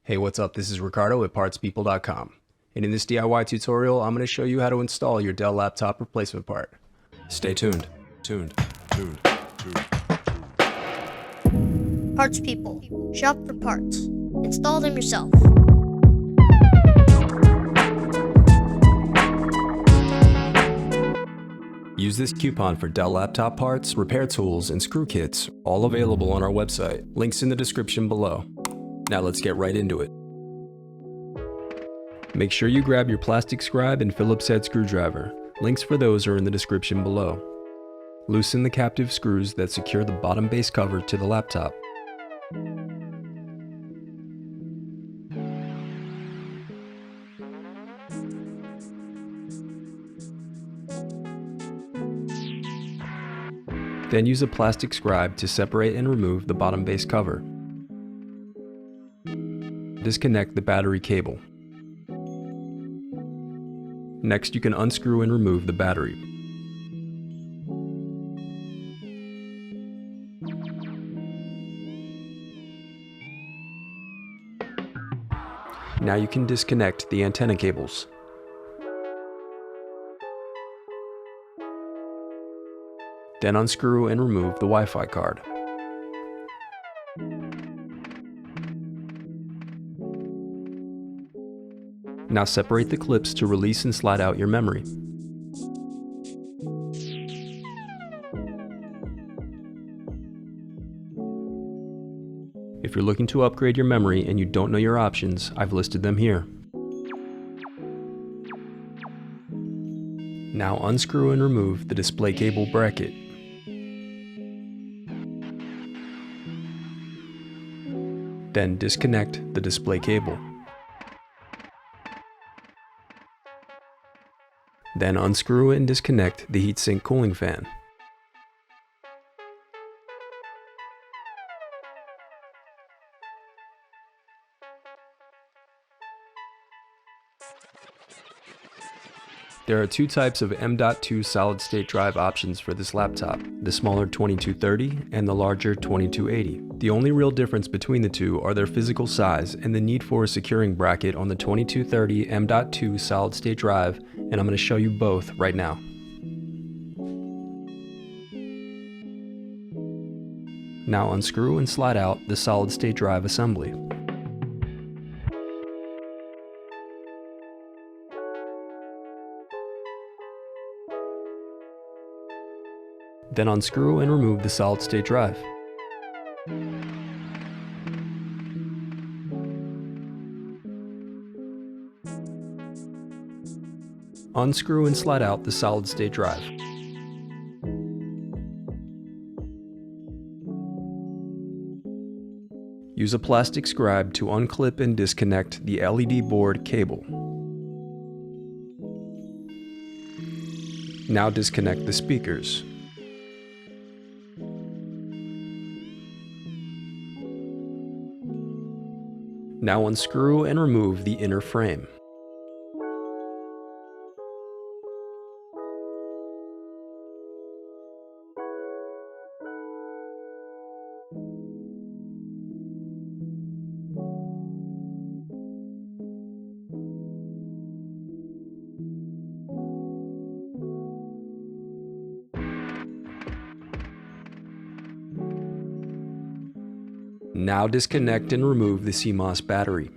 Hey, what's up? This is Ricardo at partspeople.com. And in this DIY tutorial, I'm going to show you how to install your Dell laptop replacement part. Stay tuned. Parts People. Shop for parts. Install them yourself. Use this coupon for Dell laptop parts, repair tools, and screw kits, all available on our website. Links in the description below. Now let's get right into it. Make sure you grab your plastic scribe and Phillips head screwdriver. Links for those are in the description below. Loosen the captive screws that secure the bottom base cover to the laptop. Then use a plastic scribe to separate and remove the bottom base cover. Disconnect the battery cable. Next, you can unscrew and remove the battery. Now you can disconnect the antenna cables. Then unscrew and remove the Wi-Fi card. Now separate the clips to release and slide out your memory. If you're looking to upgrade your memory and you don't know your options, I've listed them here. Now unscrew and remove the display cable bracket. Then disconnect the display cable. Then unscrew and disconnect the heatsink cooling fan. There are two types of M.2 solid-state drive options for this laptop, the smaller 2230 and the larger 2280. The only real difference between the two are their physical size and the need for a securing bracket on the 2230 M.2 solid-state drive, and I'm going to show you both right now. Now unscrew and slide out the solid-state drive assembly. Then unscrew and remove the solid-state drive. Unscrew and slide out the solid-state drive. Use a plastic scribe to unclip and disconnect the LED board cable. Now disconnect the speakers. Now unscrew and remove the inner frame. Now disconnect and remove the CMOS battery.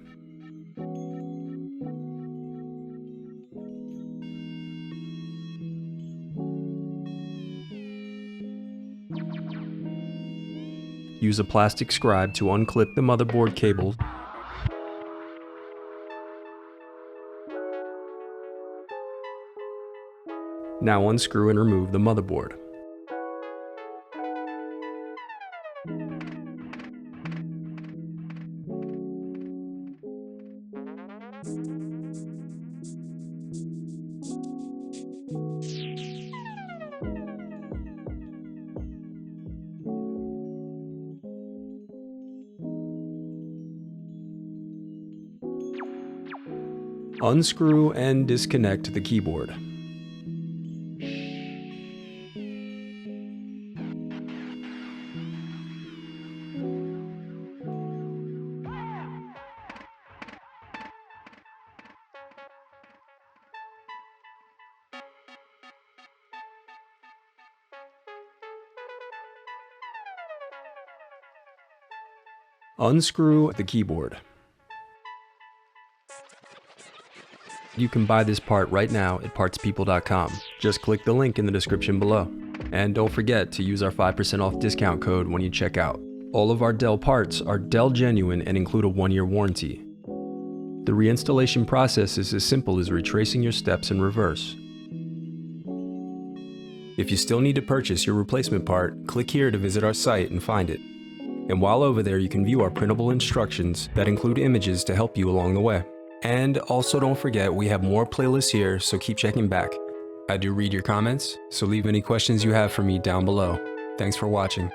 Use a plastic scribe to unclip the motherboard cable. Now unscrew and remove the motherboard. Unscrew and disconnect the keyboard. Unscrew the keyboard. You can buy this part right now at partspeople.com. Just click the link in the description below. And don't forget to use our 5% off discount code when you check out. All of our Dell parts are Dell Genuine and include a 1-year warranty. The reinstallation process is as simple as retracing your steps in reverse. If you still need to purchase your replacement part, click here to visit our site and find it. And while over there, you can view our printable instructions that include images to help you along the way. And also don't forget, we have more playlists here, so keep checking back. I do read your comments, so leave any questions you have for me down below. Thanks for watching.